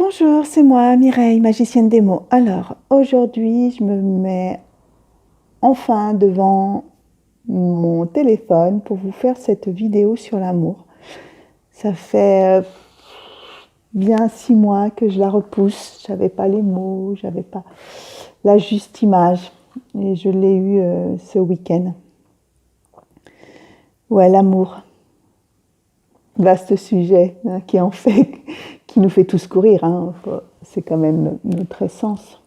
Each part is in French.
Bonjour, c'est moi, Mireille, magicienne des mots. Alors, aujourd'hui, je me mets enfin devant mon téléphone pour vous faire cette vidéo sur l'amour. Ça fait bien 6 mois que je la repousse. J'avais pas les mots, j'avais pas la juste image. Et je l'ai eu ce week-end. Ouais, l'amour. Vaste sujet hein, qui nous fait tous courir. Hein. C'est quand même notre essence.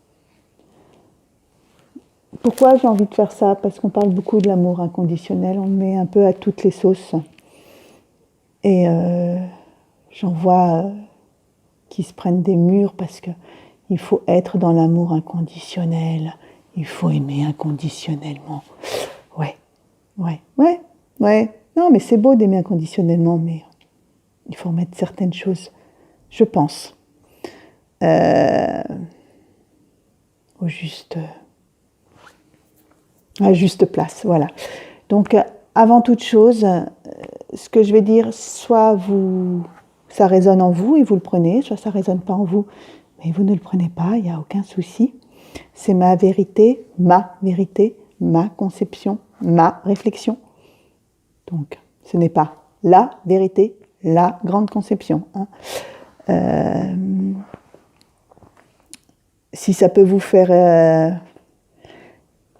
Pourquoi j'ai envie de faire ça? Parce qu'on parle beaucoup de l'amour inconditionnel, on le met un peu à toutes les sauces. Et j'en vois qui se prennent des murs parce qu'il faut être dans l'amour inconditionnel. Il faut aimer inconditionnellement. Ouais. Non, mais c'est beau d'aimer inconditionnellement, mais il faut remettre certaines choses, je pense, au juste... à juste place, voilà. Donc, avant toute chose, ce que je vais dire, soit ça résonne en vous et vous le prenez, soit ça ne résonne pas en vous, mais vous ne le prenez pas, il n'y a aucun souci. C'est ma vérité, ma conception, ma réflexion. Donc, ce n'est pas la vérité, la grande conception. Hein. Si ça peut vous faire...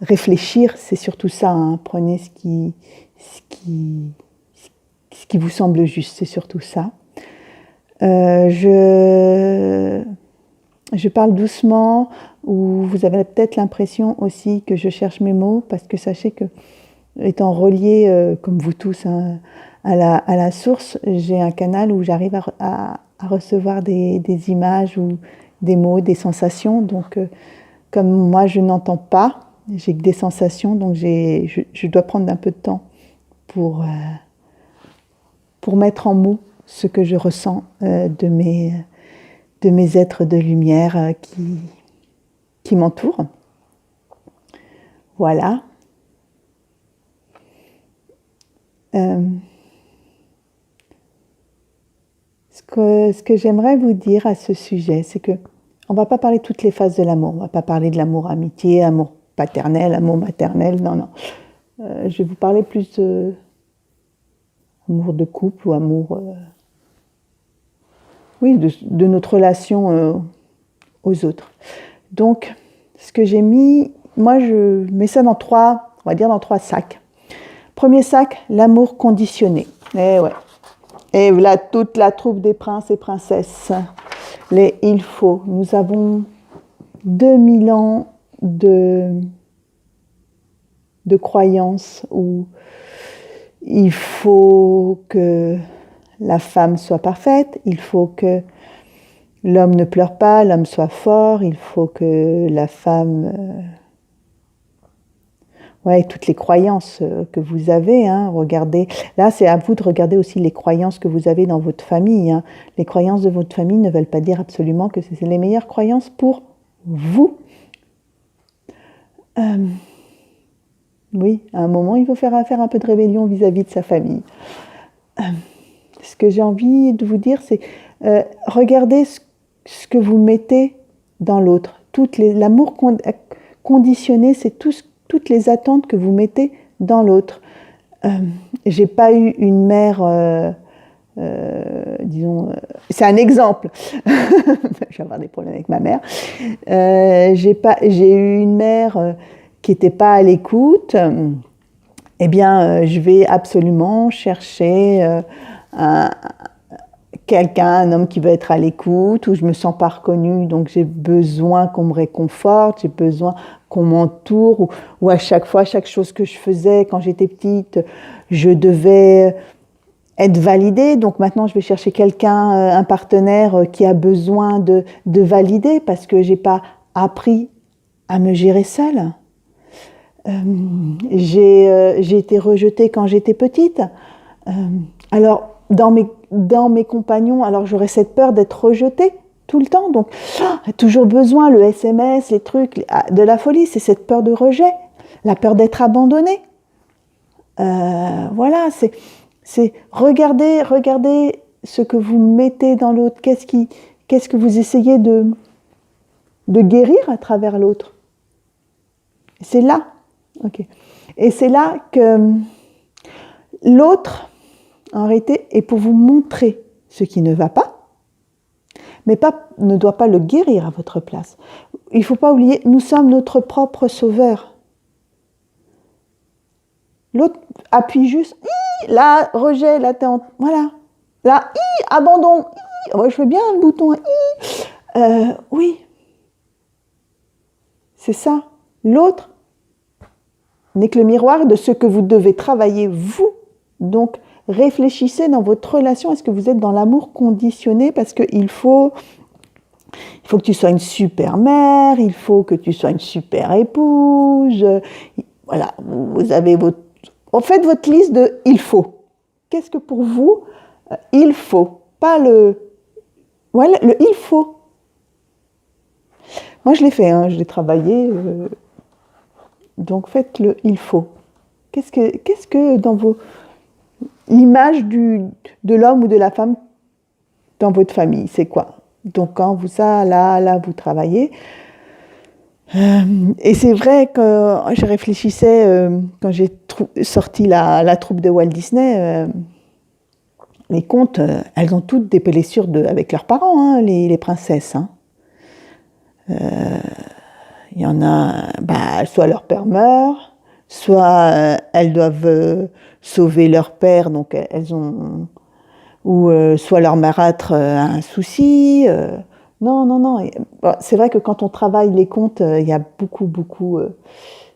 réfléchir, c'est surtout ça. Hein. Prenez ce qui vous semble juste, c'est surtout ça. Je parle doucement, ou vous avez peut-être l'impression aussi que je cherche mes mots, parce que sachez que, étant relié, comme vous tous, hein, à la source, j'ai un canal où j'arrive à recevoir des images ou des mots, des sensations. Donc, comme moi, je n'entends pas, j'ai que des sensations, donc je dois prendre un peu de temps pour mettre en mots ce que je ressens de mes êtres de lumière qui m'entourent. Voilà. Ce que j'aimerais vous dire à ce sujet, c'est que on ne va pas parler de toutes les phases de l'amour. On ne va pas parler de l'amour amitié, amour paternel, amour maternel, non. Je vais vous parler plus amour de couple ou amour... de notre relation aux autres. Donc, ce que j'ai mis... Moi, je mets ça dans on va dire dans 3 sacs. Premier sac, l'amour conditionné. Et voilà toute la troupe des princes et princesses. Les il faut. Nous avons 2000 ans de croyances où il faut que la femme soit parfaite, il faut que l'homme ne pleure pas, l'homme soit fort, il faut que la femme... toutes les croyances que vous avez, hein, regardez. Là, c'est à vous de regarder aussi les croyances que vous avez dans votre famille. Hein. Les croyances de votre famille ne veulent pas dire absolument que c'est les meilleures croyances pour vous. Oui, à un moment, il faut faire un peu de rébellion vis-à-vis de sa famille. Ce que j'ai envie de vous dire, c'est regardez ce que vous mettez dans l'autre. L'amour conditionné, c'est toutes les attentes que vous mettez dans l'autre. J'ai pas eu une mère, disons, c'est un exemple. Je vais avoir des problèmes avec ma mère. J'ai eu une mère qui n'était pas à l'écoute. Eh bien, je vais absolument chercher un homme qui veut être à l'écoute, où je me sens pas reconnue, donc j'ai besoin qu'on me réconforte, j'ai besoin qu'on m'entoure, ou à chaque fois, chaque chose que je faisais quand j'étais petite, je devais être validée, donc maintenant je vais chercher quelqu'un, un partenaire qui a besoin de valider, parce que j'ai pas appris à me gérer seule. J'ai été rejetée quand j'étais petite. Alors, dans mes compagnons, alors j'aurais cette peur d'être rejetée tout le temps. Donc, toujours besoin, le SMS, les trucs, de la folie, c'est cette peur de rejet, la peur d'être abandonnée. Voilà, c'est regarder ce que vous mettez dans l'autre. Qu'est-ce Qu'est-ce que vous essayez de guérir à travers l'autre? C'est là, ok. Et c'est là que l'autre, en réalité, est pour vous montrer ce qui ne va pas, mais ne doit pas le guérir à votre place. Il ne faut pas oublier, nous sommes notre propre sauveur. L'autre appuie juste, là, rejet, là, voilà. Là, abandon, ouais, je veux bien le bouton, oui. C'est ça. L'autre n'est que le miroir de ce que vous devez travailler, vous. Donc, réfléchissez dans votre relation, est-ce que vous êtes dans l'amour conditionné? Parce qu'il faut que tu sois une super mère, il faut que tu sois une super épouse. Voilà, vous avez faites votre liste de « il faut ». Qu'est-ce que pour vous, il faut? Pas voilà, le « il faut ». Moi, je l'ai fait, je l'ai travaillé. Donc, faites le « il faut ». Qu'est-ce que dans l'image de l'homme ou de la femme dans votre famille, c'est quoi? Donc, quand là, vous travaillez. Et c'est vrai que je réfléchissais, quand j'ai sorti la troupe de Walt Disney, les contes, elles ont toutes des blessures avec leurs parents, les princesses. Il y en a, soit leur père meurt, soit elles doivent sauver leur père, donc elles ont, ou soit leur marâtre a un souci. Non. C'est vrai que quand on travaille les contes, il y a beaucoup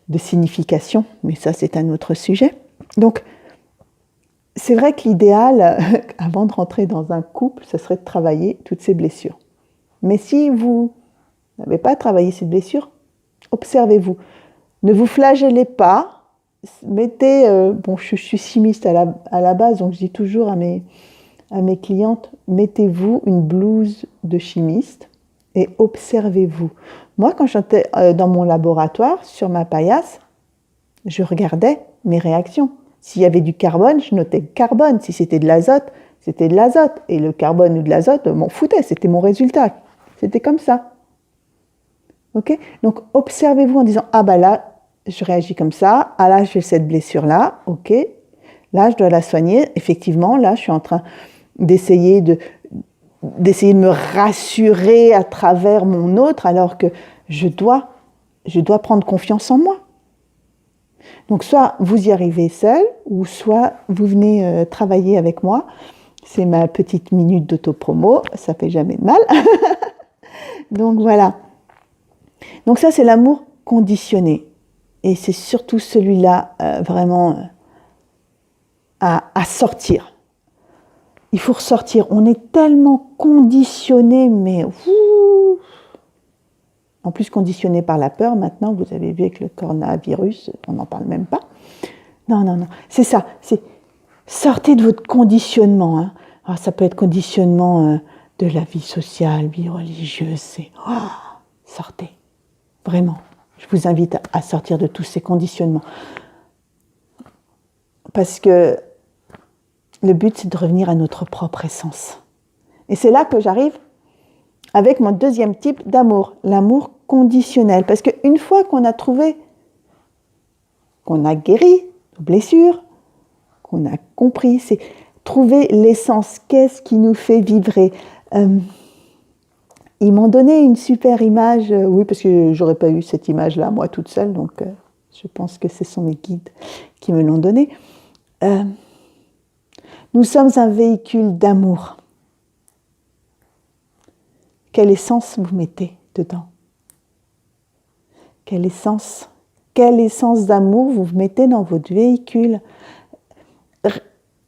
de significations, mais ça c'est un autre sujet. Donc c'est vrai que l'idéal, avant de rentrer dans un couple, ce serait de travailler toutes ces blessures. Mais si vous n'avez pas travaillé ces blessures, observez-vous. Ne vous flagellez pas. Mettez, je suis chimiste à la base, donc je dis toujours à mes clientes, mettez-vous une blouse de chimiste et observez-vous. Moi, quand j'étais dans mon laboratoire, sur ma paillasse, je regardais mes réactions. S'il y avait du carbone, je notais le carbone. Si c'était de l'azote, c'était de l'azote. Et le carbone ou de l'azote, m'en foutais, c'était mon résultat. C'était comme ça. Ok? Donc, observez-vous en disant, là, je réagis comme ça. Là, j'ai cette blessure-là. Ok? Là, je dois la soigner. Effectivement, là, je suis en train d'essayer de me rassurer à travers mon autre, alors que je dois prendre confiance en moi. Donc, soit vous y arrivez seul, ou soit vous venez travailler avec moi. C'est ma petite minute d'autopromo, ça fait jamais de mal. Donc, voilà. Donc, ça, c'est l'amour conditionné. Et c'est surtout celui-là, vraiment, à sortir. Il faut ressortir. On est tellement conditionné, mais en plus conditionné par la peur. Maintenant, vous avez vu avec le coronavirus, on n'en parle même pas. Non. C'est ça. C'est sortez de votre conditionnement. Alors, ça peut être conditionnement de la vie sociale, vie religieuse. Sortez. Vraiment. Je vous invite à sortir de tous ces conditionnements. Parce que le but, c'est de revenir à notre propre essence. Et c'est là que j'arrive avec mon deuxième type d'amour, l'amour conditionnel. Parce qu'une fois qu'on a trouvé, qu'on a guéri nos blessures, qu'on a compris, c'est trouver l'essence. Qu'est-ce qui nous fait vibrer? Ils m'ont donné une super image, oui, parce que j'aurais pas eu cette image-là, moi, toute seule, donc je pense que ce sont mes guides qui me l'ont donnée. Nous sommes un véhicule d'amour. Quelle essence vous mettez dedans? Quelle essence d'amour vous mettez dans votre véhicule?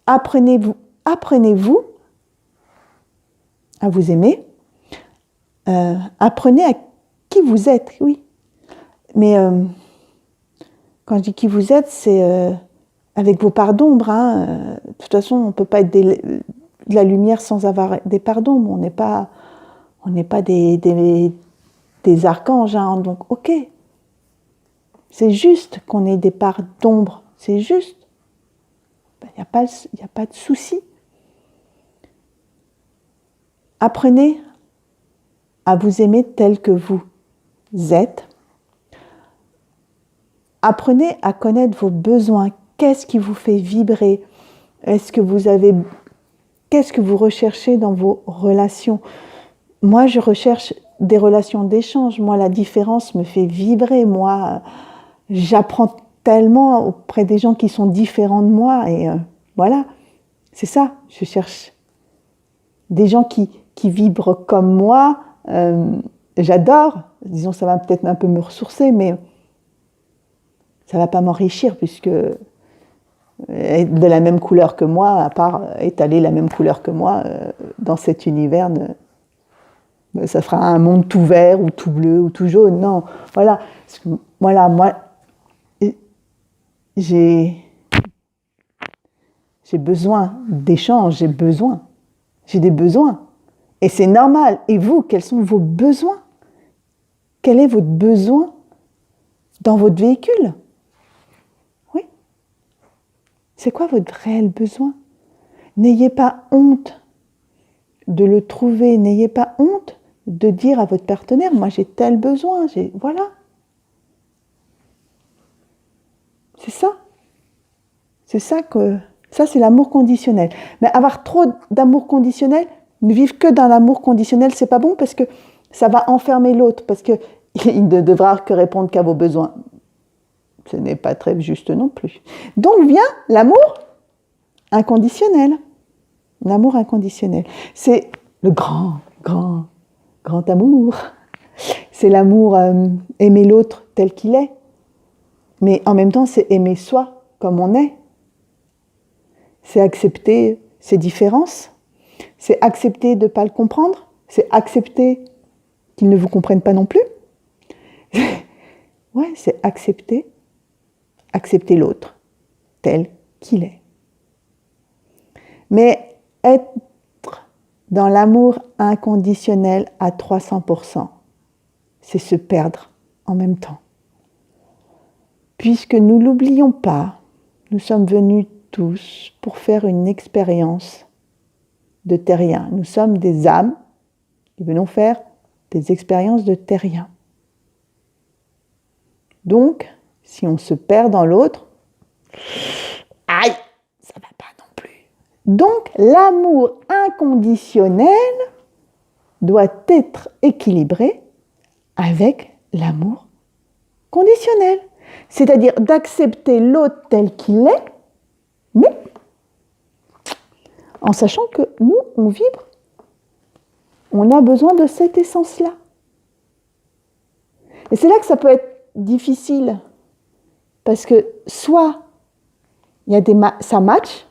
Apprenez-vous à vous aimer. Apprenez à qui vous êtes, oui. Mais quand je dis qui vous êtes, c'est avec vos parts d'ombre. De toute façon, on ne peut pas être de la lumière sans avoir des parts d'ombre. On n'est pas des archanges. Donc, ok. C'est juste qu'on ait des parts d'ombre. C'est juste. Il n'y a pas de souci. Apprenez à vous aimer tel que vous êtes. Apprenez à connaître vos besoins. Qu'est-ce qui vous fait vibrer? Qu'est-ce que vous recherchez dans vos relations? Moi, je recherche des relations d'échange. Moi, la différence me fait vibrer. Moi, j'apprends tellement auprès des gens qui sont différents de moi. Et voilà, c'est ça. Je cherche des gens qui vibrent comme moi. J'adore. Disons, ça va peut-être un peu me ressourcer, mais ça ne va pas m'enrichir puisque être de la même couleur que moi, à part étaler la même couleur que moi dans cet univers, ça fera un monde tout vert ou tout bleu ou tout jaune. Non, voilà. Moi, j'ai besoin d'échanges, j'ai des besoins. Et c'est normal. Et vous, quels sont vos besoins? Quel est votre besoin dans votre véhicule? Oui. C'est quoi votre réel besoin? N'ayez pas honte de le trouver. N'ayez pas honte de dire à votre partenaire, moi j'ai tel besoin. Voilà. C'est ça. C'est ça que... Ça, c'est l'amour conditionnel. Mais avoir trop d'amour conditionnel, ne vivre que dans l'amour conditionnel, c'est pas bon parce que ça va enfermer l'autre, parce qu'il ne devra que répondre qu'à vos besoins. Ce n'est pas très juste non plus. Donc vient l'amour inconditionnel. L'amour inconditionnel. C'est le grand amour. C'est l'amour, aimer l'autre tel qu'il est. Mais en même temps, c'est aimer soi comme on est. C'est accepter ses différences. C'est accepter de ne pas le comprendre. C'est accepter qu'il ne vous comprenne pas non plus. Ouais, c'est accepter l'autre tel qu'il est. Mais être dans l'amour inconditionnel à 300%, c'est se perdre en même temps. Puisque nous ne l'oublions pas, nous sommes venus tous pour faire une expérience de terrien. Nous sommes des âmes qui venons faire des expériences de terrien. Donc, si on se perd dans l'autre, aïe, ça ne va pas non plus. Donc, l'amour inconditionnel doit être équilibré avec l'amour conditionnel. C'est-à-dire d'accepter l'autre tel qu'il est, mais en sachant que nous, on vibre, on a besoin de cette essence-là. Et c'est là que ça peut être difficile, parce que soit il y a ça match,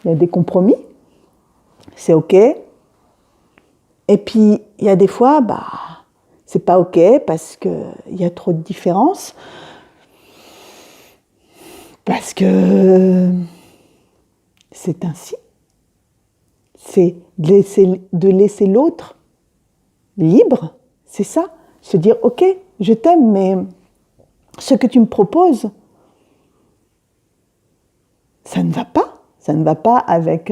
il y a des compromis, c'est ok, et puis il y a des fois, c'est pas ok parce qu'il y a trop de différences, parce que c'est ainsi. C'est de laisser l'autre libre, c'est ça. Se dire, ok, je t'aime, mais ce que tu me proposes, ça ne va pas. Ça ne va pas avec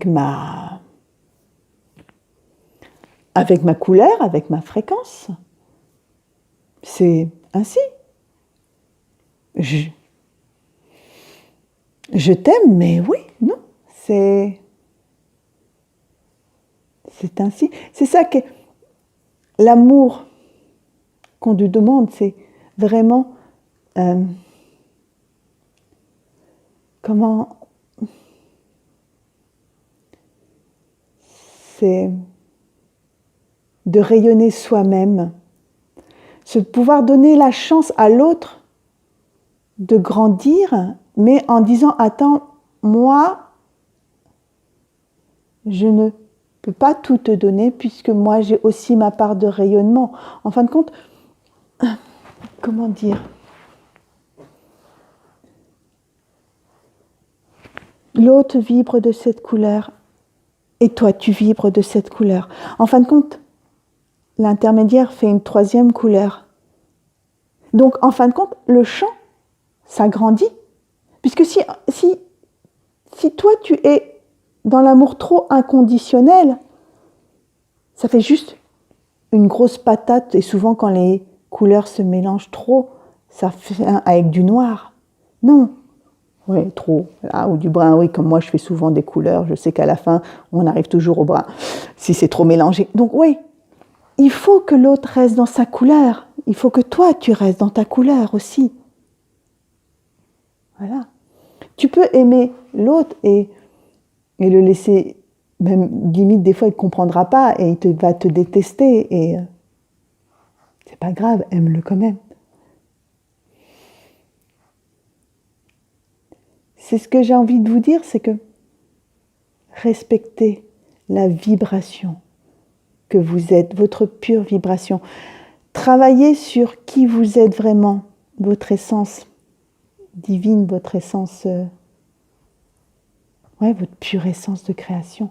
ma couleur, avec ma fréquence. C'est ainsi. Je t'aime, mais oui, non, c'est ainsi. C'est ça que l'amour qu'on nous demande, c'est vraiment c'est de rayonner soi-même, se pouvoir donner la chance à l'autre de grandir, mais en disant, attends, moi, je ne peux pas tout te donner puisque moi, j'ai aussi ma part de rayonnement. En fin de compte, comment dire ? L'autre vibre de cette couleur et toi, tu vibres de cette couleur. En fin de compte, l'intermédiaire fait une troisième couleur. Donc, en fin de compte, le champ s'agrandit. Puisque si toi, tu es dans l'amour trop inconditionnel, ça fait juste une grosse patate, et souvent quand les couleurs se mélangent trop, ça fait avec du noir. Non, oui, trop, voilà, ou du brun, oui, comme moi je fais souvent des couleurs, je sais qu'à la fin, on arrive toujours au brun, si c'est trop mélangé. Donc oui, il faut que l'autre reste dans sa couleur, il faut que toi, tu restes dans ta couleur aussi. Voilà. Tu peux aimer l'autre et le laisser, même limite des fois il ne comprendra pas et va te détester et c'est pas grave, aime-le quand même. C'est ce que j'ai envie de vous dire, c'est que respectez la vibration que vous êtes, votre pure vibration. Travaillez sur qui vous êtes vraiment, votre essence divine, votre essence, votre pure essence de création.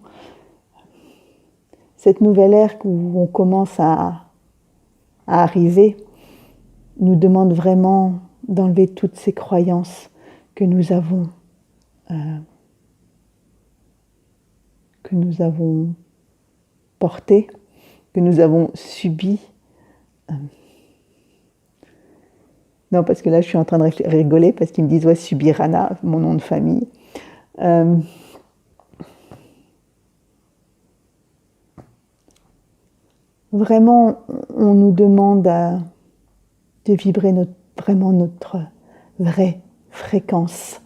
Cette nouvelle ère où on commence à arriver nous demande vraiment d'enlever toutes ces croyances que nous avons portées, que nous avons subies. Non, parce que là, je suis en train de rigoler parce qu'ils me disent, ouais, Subirana, mon nom de famille. Vraiment, on nous demande de vibrer vraiment notre vraie fréquence.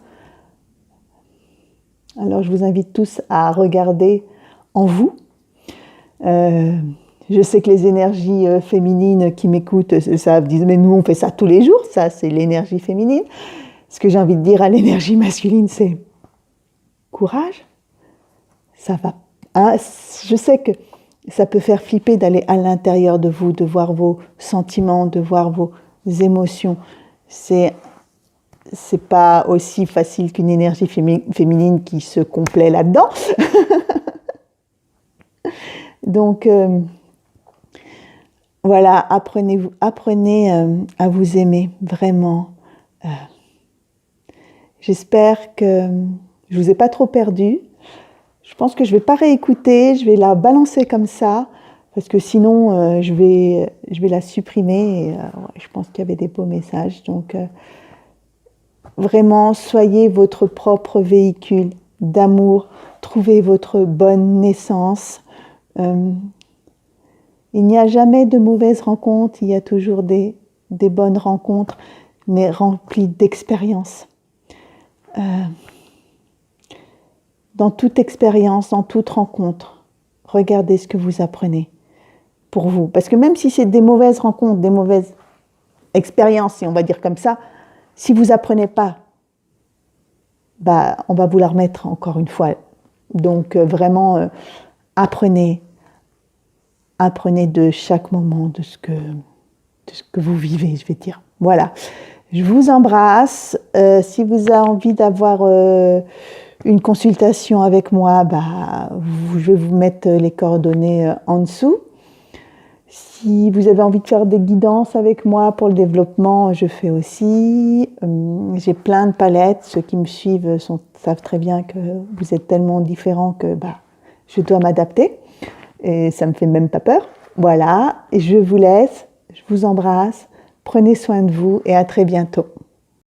Alors, je vous invite tous à regarder en vous. Je sais que les énergies féminines qui m'écoutent savent, disent, mais nous, on fait ça tous les jours. Ça, c'est l'énergie féminine. Ce que j'ai envie de dire à l'énergie masculine, c'est courage. Ça va. Hein, je sais que ça peut faire flipper d'aller à l'intérieur de vous, de voir vos sentiments, de voir vos émotions. C'est pas aussi facile qu'une énergie féminine qui se complaît là-dedans. Donc, voilà, apprenez à vous aimer, vraiment. J'espère que je ne vous ai pas trop perdu. Je pense que je ne vais pas réécouter, je vais la balancer comme ça, parce que sinon, je vais la supprimer. Et, je pense qu'il y avait des beaux messages. Donc, vraiment, soyez votre propre véhicule d'amour. Trouvez votre bonne naissance. Il n'y a jamais de mauvaises rencontres, il y a toujours des bonnes rencontres, mais remplies d'expériences. Dans toute expérience, dans toute rencontre, regardez ce que vous apprenez pour vous. Parce que même si c'est des mauvaises rencontres, des mauvaises expériences, si on va dire comme ça, si vous apprenez pas, on va vous la remettre encore une fois. Donc vraiment, apprenez de chaque moment, de ce que vous vivez, je vais dire. Voilà. Je vous embrasse. Si vous avez envie d'avoir une consultation avec moi, je vais vous mettre les coordonnées en dessous. Si vous avez envie de faire des guidances avec moi pour le développement, je fais aussi. J'ai plein de palettes. Ceux qui me suivent savent très bien que vous êtes tellement différents que je dois m'adapter. Et ça ne me fait même pas peur. Voilà, et je vous laisse, je vous embrasse, prenez soin de vous et à très bientôt.